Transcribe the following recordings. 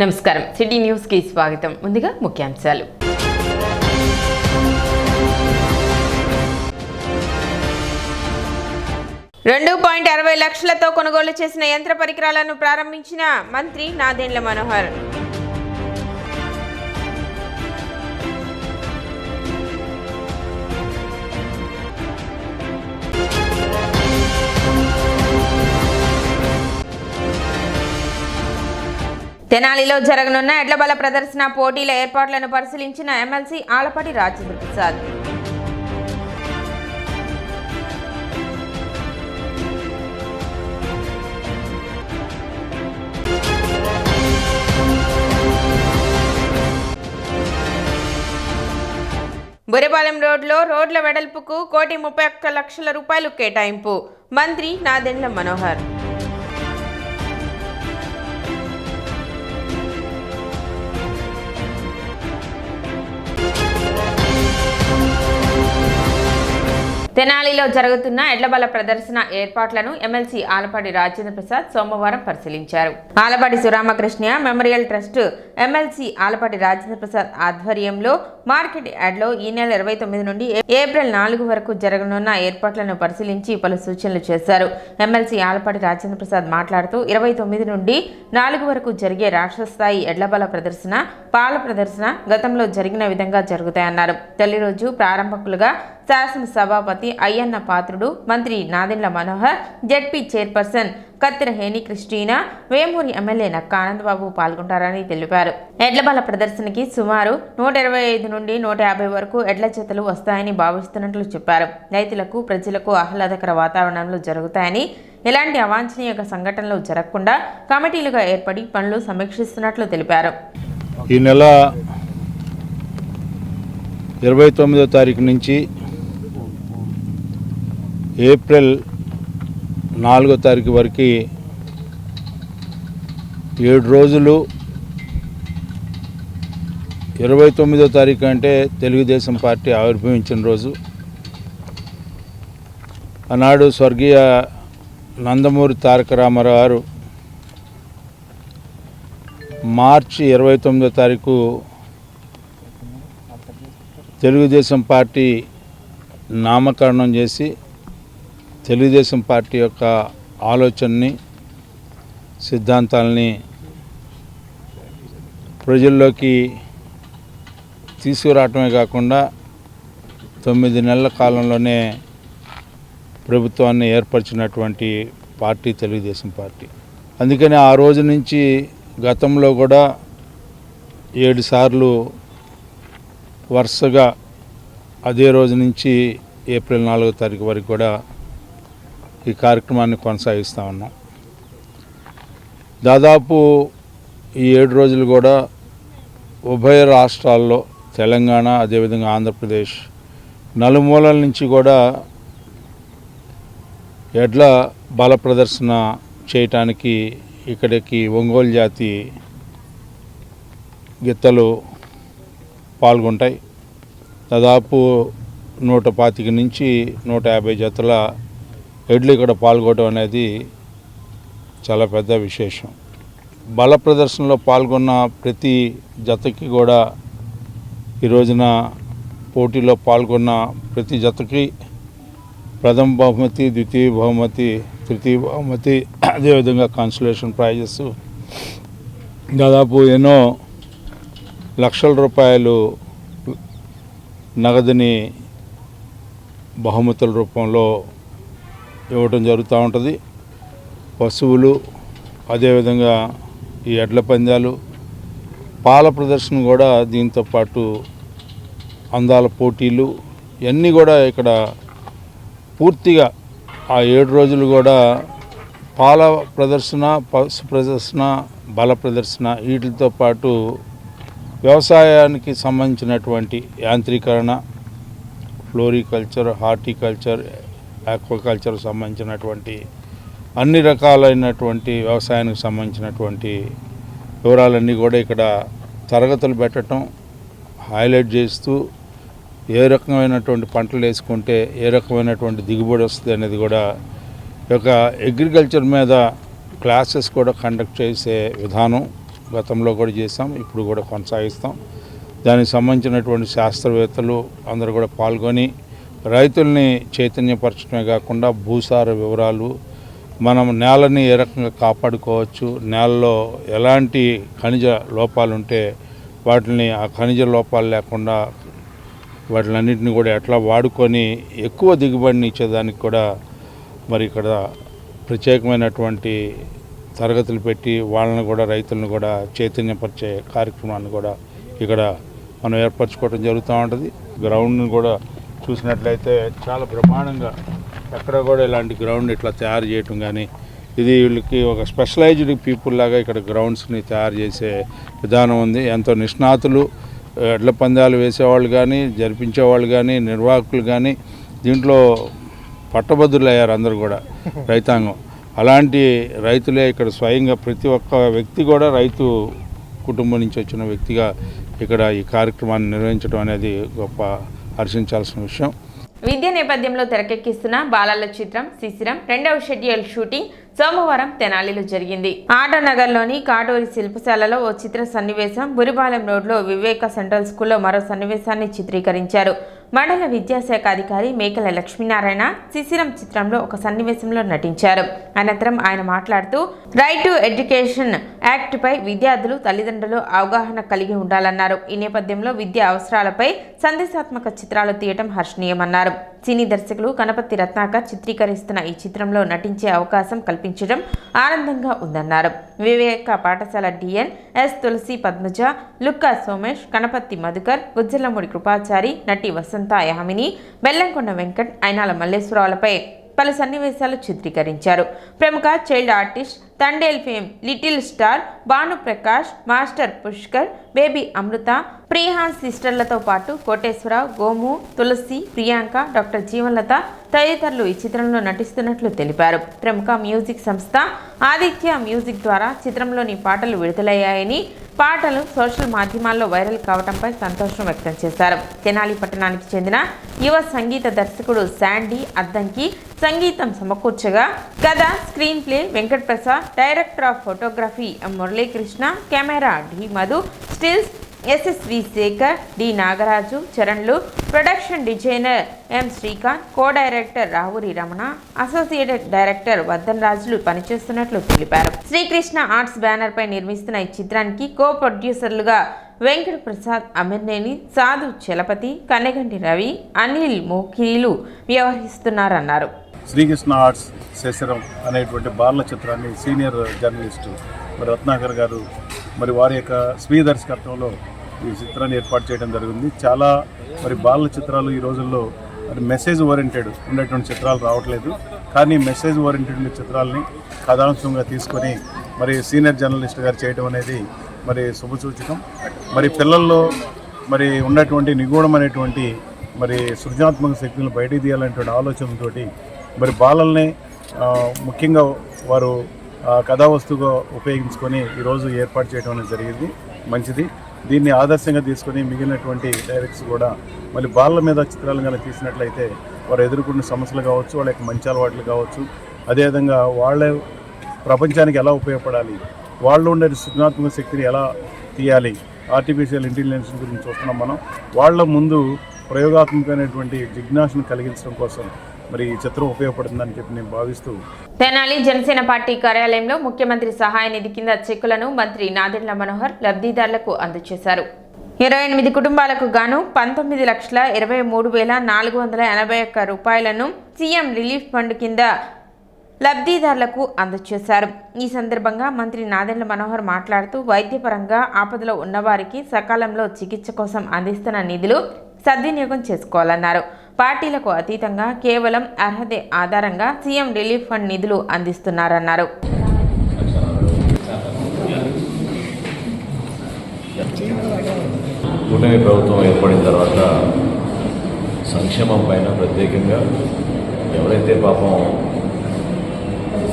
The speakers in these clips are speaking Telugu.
నమస్కారం సిటీ న్యూస్ కి స్వాగతం. ముందుగా ముఖ్యాంశాలు. $2.60 లక్షలతో కొనుగోలు చేసిన యంత్ర పరికరాలను ప్రారంభించిన మంత్రి నాదెండ్ల మనోహర్. తెనాలిలో జరగనున్న ఎడ్లబల ప్రదర్శన పోటీల ఏర్పాట్లను పరిశీలించిన ఎమ్మెల్సీ ఆలపాటి రాజేంద్ర ప్రసాద్. బురేపాలెం రోడ్లో రోడ్ల వెడల్పుకు ₹1,31,00,000 కేటాయింపు. మంత్రి నాదెండ్ల మనోహర్. తెనాలిలో జరుగుతున్న ఎడ్లబల ప్రదర్శన ఏర్పాట్లను ఎమ్మెల్సీ ఆలపాటి రాజేంద్ర ప్రసాద్ సోమవారం పరిశీలించారు. ఆలపాటి సురామకృష్ణ memorial trust MLC Alapati Rajendra Prasad ఆధ్వర్యంలో మార్కెట్ యార్డ్లో ఈ నెల 29 నుండి ఏప్రిల్ 4 వరకు జరగనున్న ఏర్పాట్లను పరిశీలించి పలు సూచనలు చేశారు. ఎమ్మెల్సీ ఆలపాటి రాజేంద్ర ప్రసాద్ మాట్లాడుతూ 29 నుండి 4 వరకు జరిగే రాష్ట్ర స్థాయి ఎడ్లబల ప్రదర్శన, పాల ప్రదర్శన గతంలో జరిగిన విధంగా జరుగుతాయన్నారు. తొలి రోజు ప్రారంభకులుగా శాసనసభాపతి అయ్యన్న పాత్రుడు, మంత్రి Nadendla Manohar, ZP chairperson Kathera Heni Christina, Vemuri MLA Nakka Anandababu పాల్గొంటారని తెలిపారు. ఎడ్లబల ప్రదర్శనకి సుమారు 125 నుండి 150 వరకు ఎడ్ల జతలు వస్తాయని భావిస్తున్నట్లు చెప్పారు. రైతులకు, ప్రజలకు ఆహ్లాదకర వాతావరణంలో జరుగుతాయని, ఎలాంటి అవాంఛనీయ సంఘటనలు జరగకుండా కమిటీలుగా ఏర్పడి పనులు సమీక్షిస్తున్నట్లు తెలిపారు. ఈ నెల 29వ తారీఖు నుంచి ఏప్రిల్ 4వ తారీఖు వరకు 7 రోజులు. 29వ తారీఖు అంటే తెలుగుదేశం పార్టీ ఆవిర్భవించిన రోజు. ఆనాడు స్వర్గీయ నందమూరి తారక రామారావు గారు మార్చి 29వ తారీఖు తెలుగుదేశం పార్టీ నామకరణం చేసి తెలుగుదేశం పార్టీ యొక్క ఆలోచనని, సిద్ధాంతాలని ప్రజల్లోకి తీసుకురావటమే కాకుండా 9 నెలల కాలంలోనే ప్రభుత్వాన్ని ఏర్పరిచినటువంటి పార్టీ తెలుగుదేశం పార్టీ. అందుకని ఆ రోజు నుంచి గతంలో కూడా 7 సార్లు వరుసగా అదే రోజు నుంచి ఏప్రిల్ 4వ తారీఖు వరకు కూడా ఈ కార్యక్రమాన్ని కొనసాగిస్తూ ఉన్నాం. దాదాపు ఈ 7 రోజులు కూడా ఉభయ రాష్ట్రాల్లో, తెలంగాణ అదేవిధంగా ఆంధ్రప్రదేశ్ నలుమూలల నుంచి కూడా ఎడ్ల బల ప్రదర్శన చేయటానికి ఇక్కడికి ఒంగోలు జాతి గిత్తలు పాల్గొంటాయి. దాదాపు 125 నుంచి 150 జతల ఎడ్లు ఇక్కడ పాల్గొనడం అనేది చాలా పెద్ద విశేషం. బల ప్రదర్శనలో పాల్గొన్న ప్రతి జతకి కూడా ఈ రోజున పోటీలో పాల్గొన్న ప్రతి జతకి ప్రథమ బహుమతి, ద్వితీయ బహుమతి, తృతీయ బహుమతి, అదేవిధంగా కన్సలేషన్ ప్రైజెస్ దాదాపు ఎన్నో లక్షల రూపాయలు నగదుని బహుమతుల రూపంలో ఇవ్వటం జరుగుతూ ఉంటుంది. పశువులు, అదేవిధంగా ఈ ఎడ్ల పందాలు, పాల ప్రదర్శన కూడా దీంతో పాటు అందాల పోటీలు ఇవన్నీ కూడా ఇక్కడ పూర్తిగా ఆ 7 రోజులు కూడా పాల ప్రదర్శన, పశు ప్రదర్శన, బల ప్రదర్శన వీటితో పాటు వ్యవసాయానికి సంబంధించినటువంటి యాంత్రీకరణ, ఫ్లోరికల్చర్, హార్టికల్చర్, ఆక్వాకల్చర్ సంబంధించినటువంటి అన్ని రకాలైనటువంటి వ్యవసాయానికి సంబంధించినటువంటి వివరాలన్నీ కూడా ఇక్కడ తరగతులు పెట్టడం, హైలైట్ చేస్తూ ఏ రకమైనటువంటి పంటలు వేసుకుంటే ఏ రకమైనటువంటి దిగుబడి వస్తుంది అనేది కూడా ఈ యొక్క అగ్రికల్చర్ మీద క్లాసెస్ కూడా కండక్ట్ చేసే విధానం గతంలో కూడా చేస్తాం, ఇప్పుడు కూడా కొనసాగిస్తాం. దానికి సంబంధించినటువంటి శాస్త్రవేత్తలు అందరూ కూడా పాల్గొని రైతుల్ని చైతన్యపరచడమే కాకుండా భూసార వివరాలు, మనం నేలని ఏ రకంగా కాపాడుకోవచ్చు, నేలలో ఎలాంటి ఖనిజ లోపాలు ఉంటే వాటిని ఆ ఖనిజ లోపాలు లేకుండా వాటిలన్నింటినీ కూడా ఎట్లా వాడుకొని ఎక్కువ దిగుబడిని ఇచ్చేదానికి కూడా మరి ఇక్కడ ప్రత్యేకమైనటువంటి తరగతులు పెట్టి వాళ్ళని కూడా రైతులను కూడా చైతన్యపరిచే కార్యక్రమాన్ని కూడా ఇక్కడ మనం ఏర్పరచుకోవడం జరుగుతూ ఉంటుంది. గ్రౌండ్ని కూడా చూసినట్లయితే చాలా బ్రహ్మాండంగా ఎక్కడ కూడా ఇలాంటి గ్రౌండ్ ఇట్లా తయారు చేయటం కానీ, ఇది వీళ్ళకి ఒక స్పెషలైజ్డ్ పీపుల్ లాగా ఇక్కడ గ్రౌండ్స్ని తయారు చేసే విధానం ఉంది. ఎంతో నిష్ణాతులు, ఎడ్ల పందాలు వేసేవాళ్ళు కానీ, జరిపించేవాళ్ళు కానీ, నిర్వాహకులు కానీ దీంట్లో పట్టభద్రులు అయ్యారు అందరూ కూడా రైతాంగం. అలాంటి రైతులే ఇక్కడ స్వయంగా ప్రతి ఒక్క వ్యక్తి కూడా రైతు కుటుంబం నుంచి వచ్చిన వ్యక్తిగా ఇక్కడ ఈ కార్యక్రమాన్ని నిర్వహించడం అనేది గొప్ప హర్షించాల్సిన విషయం. విద్య నేపథ్యంలో తెరకెక్కిస్తున్న బాలల చిత్రం శిశిరం 2వ షెడ్యూల్ షూటింగ్ సోమవారం తెనాలిలో జరిగింది. ఆటోనగర్లోని కాటూరి శిల్పశాలలో ఓ చిత్ర సన్నివేశం, బురిపాలెం రోడ్లో వివేక సెంట్రల్ స్కూల్లో మరో సన్నివేశాన్ని చిత్రీకరించారు. మండల విద్యాశాఖ అధికారి మేకల లక్ష్మీనారాయణ శిశిరం చిత్రంలో ఒక సన్నివేశంలో నటించారు. అనంతరం ఆయన మాట్లాడుతూ రైట్ టు ఎడ్యుకేషన్ యాక్ట్ పై విద్యార్థులు, తల్లిదండ్రులు అవగాహన కలిగి ఉండాలన్నారు. ఈ నేపథ్యంలో విద్యా అవసరాలపై సందేశాత్మక చిత్రాలు తీయటం హర్షణీయమన్నారు. సినీ దర్శకులు కనపర్తి రత్నాకర్ చిత్రీకరిస్తున్న ఈ చిత్రంలో నటించే అవకాశం కల్పించడం ఆనందంగా ఉందన్నారు. వివేక పాఠశాల డిఎన్ ఎస్ తులసి పద్మజ, లుక్కా సోమేష్, కనపర్తి మధుకర్, గుజ్జలమూడి కృపాచారి, నటి వసంత యామిని, బెల్లంకొండ వెంకట్, అయినాల మల్లేశ్వరరావులపై పలు సన్నివేశాలు చిత్రీకరించారు. ప్రముఖ child artist, Thandel fame little star Bhanuprakash, master Pushkar, baby Amrutha, Priyan సిస్టర్లతో పాటు కోటేశ్వరరావు, గోము, తులసి, ప్రియాంక, డాక్టర్ జీవన్లత తదితరులు ఈ చిత్రంలో నటిస్తున్నట్లు తెలిపారు. ప్రముఖ మ్యూజిక్ సంస్థ ఆదిత్య మ్యూజిక్ ద్వారా చిత్రంలోని పాటలు విడుదలయ్యాయని, పాటలు సోషల్ మాధ్యమాల్లో వైరల్ కావడంపై సంతోషం వ్యక్తం చేశారు. తెనాలి పట్టణానికి చెందిన యువ సంగీత దర్శకుడు శాండీ అద్దంకి సంగీతం సమకూర్చగా, కథ, screenplay Venkat Prasad, director of photography M Muralikrishna, camera D Madhu, stills SSV Sekhar, D Nagaraju, చరణ్లు, production designer M Srikanth, co director Ravuri Ramana, associated director Vardhan రాజులు పనిచేస్తున్నట్లు తెలిపారు. శ్రీకృష్ణ ఆర్ట్స్ బ్యానర్ పై నిర్మిస్తున్న ఈ చిత్రానికి కో ప్రొడ్యూసర్లుగా వెంకట ప్రసాద్, అమిర్నేని, సాధు చలపతి, కన్నెగంటి రవి, అనిల్ మోకిరీలు వ్యవహరిస్తున్నారన్నారు. శ్రీకృష్ణ ఆర్ట్స్ శిశిరం అనేటువంటి బాలల చిత్రాన్ని సీనియర్ జర్నలిస్టు మరి రత్నాకర్ గారు మరి వారి యొక్క స్వీయ దర్శకత్వంలో ఈ చిత్రాన్ని ఏర్పాటు చేయడం జరిగింది. చాలా మరి బాలల చిత్రాలు ఈ రోజుల్లో మరి మెసేజ్ ఓరియంటెడ్ ఉండేటువంటి చిత్రాలు రావట్లేదు. కానీ మెసేజ్ ఓరియంటెడ్ చిత్రాలని కథాంశంగా తీసుకొని మరి సీనియర్ జర్నలిస్ట్ గారు చేయడం అనేది మరి శుభసూచకం. మరి పిల్లల్లో మరి ఉన్నటువంటి నిగూఢమైనటువంటి మరి సృజనాత్మక శక్తులను బయటికి తీయాలనేటువంటి ఆలోచనతో మరి బాలల్ని ముఖ్యంగా వారు కథావస్తుగా ఉపయోగించుకొని ఈరోజు ఏర్పాటు చేయడం అనేది జరిగింది. మంచిది. దీన్ని ఆదర్శంగా తీసుకొని మిగిలినటువంటి డైరెక్టర్స్ కూడా మళ్ళీ బాలల మీద చిత్రాలు కనుక తీసినట్లయితే వారు ఎదుర్కొన్న సమస్యలు కావచ్చు, వాళ్ళ యొక్క మంచి అలవాట్లు కావచ్చు, అదేవిధంగా వాళ్ళ ప్రపంచానికి ఎలా ఉపయోగపడాలి, వాళ్ళు ఉండే సృజనాత్మక శక్తిని ఎలా తీయాలి, ఆర్టిఫిషియల్ ఇంటెలిజెన్స్ గురించి చూస్తున్నాం మనం. వాళ్ళ ముందు ప్రయోగాత్మకమైనటువంటి జిజ్ఞాసను కలిగించడం కోసం మరి ఈ చిత్రం ఉపయోగపడుతుందని చెప్పి నేను భావిస్తూ, తెనాలి జనసేన పార్టీ కార్యాలయంలో ముఖ్యమంత్రి సహాయ నిధి కింద చెక్కులను మంత్రి నాదెండ్ల మనోహర్ లబ్ధిదారులకు అందజేశారు. 28 కుటుంబాలకు గాను 19,23,481 రూపాయలను సీఎం రిలీఫ్ ఫండ్ కింద లబ్ధిదారులకు అందజేశారు. ఈ సందర్భంగా మంత్రి నాదెండ్ల మనోహర్ మాట్లాడుతూ వైద్యపరంగా ఆపదలో ఉన్నవారికి సకాలంలో చికిత్స కోసం అందిస్తున్న నిధులు సద్వినియోగం చేసుకోవాలన్నారు. పార్టీలకు అతీతంగా కేవలం అర్హత ఆధారంగా సీఎం రిలీఫ్ ఫండ్ నిధులు అందిస్తున్నారన్నారు. కూటమి ప్రభుత్వం ఏర్పడిన తర్వాత సంక్షేమం పైన ప్రత్యేకంగా ఎవరైతే పాపం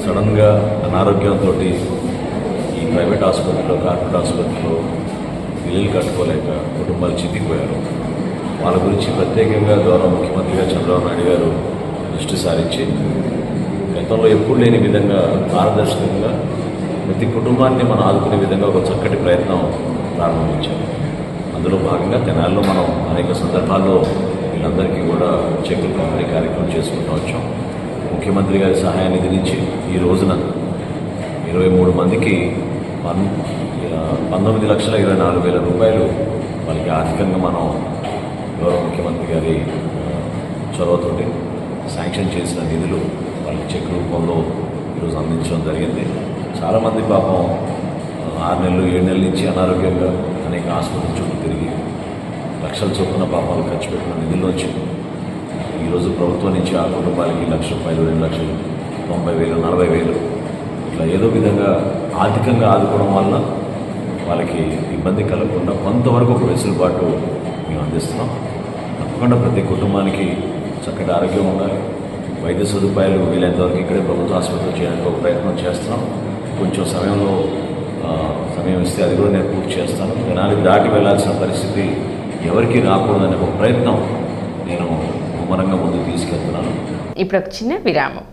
సడన్గా అనారోగ్యంతో ఈ ప్రైవేట్ ఆసుపత్రిలో, కార్పొరేట్ ఆసుపత్రిలో ఇల్లు కట్టుకోలేక కుటుంబాలు చితికిపోయారు, వాళ్ళ గురించి ప్రత్యేకంగా గౌరవ ముఖ్యమంత్రిగా చంద్రబాబు నాయుడు గారు దృష్టి సారించి గతంలో ఎప్పుడు లేని విధంగా పారదర్శకంగా ప్రతి కుటుంబాన్ని మనం ఆదుకునే విధంగా ఒక చక్కటి ప్రయత్నం ప్రారంభించాం. అందులో భాగంగా తెనాలిలో మనం అనేక సందర్భాల్లో వీళ్ళందరికీ కూడా చెక్కులు పంపిణీ కార్యక్రమం చేసుకుంటూ వచ్చాం. ముఖ్యమంత్రి గారి సహాయ నిధి నుంచి ఈ రోజున 23 మందికి 19,24,000 రూపాయలు వాళ్ళకి ఆర్థికంగా మనం గౌరవ ముఖ్యమంత్రి గారి చొరవతోటి శాంక్షన్ చేసిన నిధులు వాళ్ళకి చెక్ రూపంలో ఈరోజు అందించడం జరిగింది. చాలామంది పాపం 6 నెలలు 7 నెలల నుంచి అనారోగ్యంగా అనేక ఆసుపత్రుల చుట్టూ తిరిగి లక్షల చొప్పున పాపాలు ఖర్చు పెట్టిన నిధుల్లోంచి ఈరోజు ప్రభుత్వం నుంచి ఆ కుటుంబాలకి ₹1,00,000, 2,00,000, 90,000, 40,000 ఇట్లా ఏదో విధంగా ఆర్థికంగా ఆదుకోవడం వల్ల వాళ్ళకి ఇబ్బంది కలగకుండా కొంతవరకు ఒక వెసులుబాటు మేము అందిస్తున్నాం. తప్పకుండా ప్రతి కుటుంబానికి చక్కటి ఆరోగ్యం ఉండాలి, వైద్య సదుపాయాలు వీలైనంతవరకు ఇక్కడే ప్రభుత్వ ఆసుపత్రులు చేయడానికి ఒక ప్రయత్నం చేస్తున్నాం. కొంచెం సమయం ఇస్తే అది కూడా నేను పూర్తి చేస్తాను. తెనాలి దాటి వెళ్లాల్సిన పరిస్థితి ఎవరికి రాకూడదనే ఒక ప్రయత్నం నేను ముమ్మరంగా ముందుకు తీసుకెళ్తున్నాను. ఇప్పుడు ఒక చిన్న విరామం.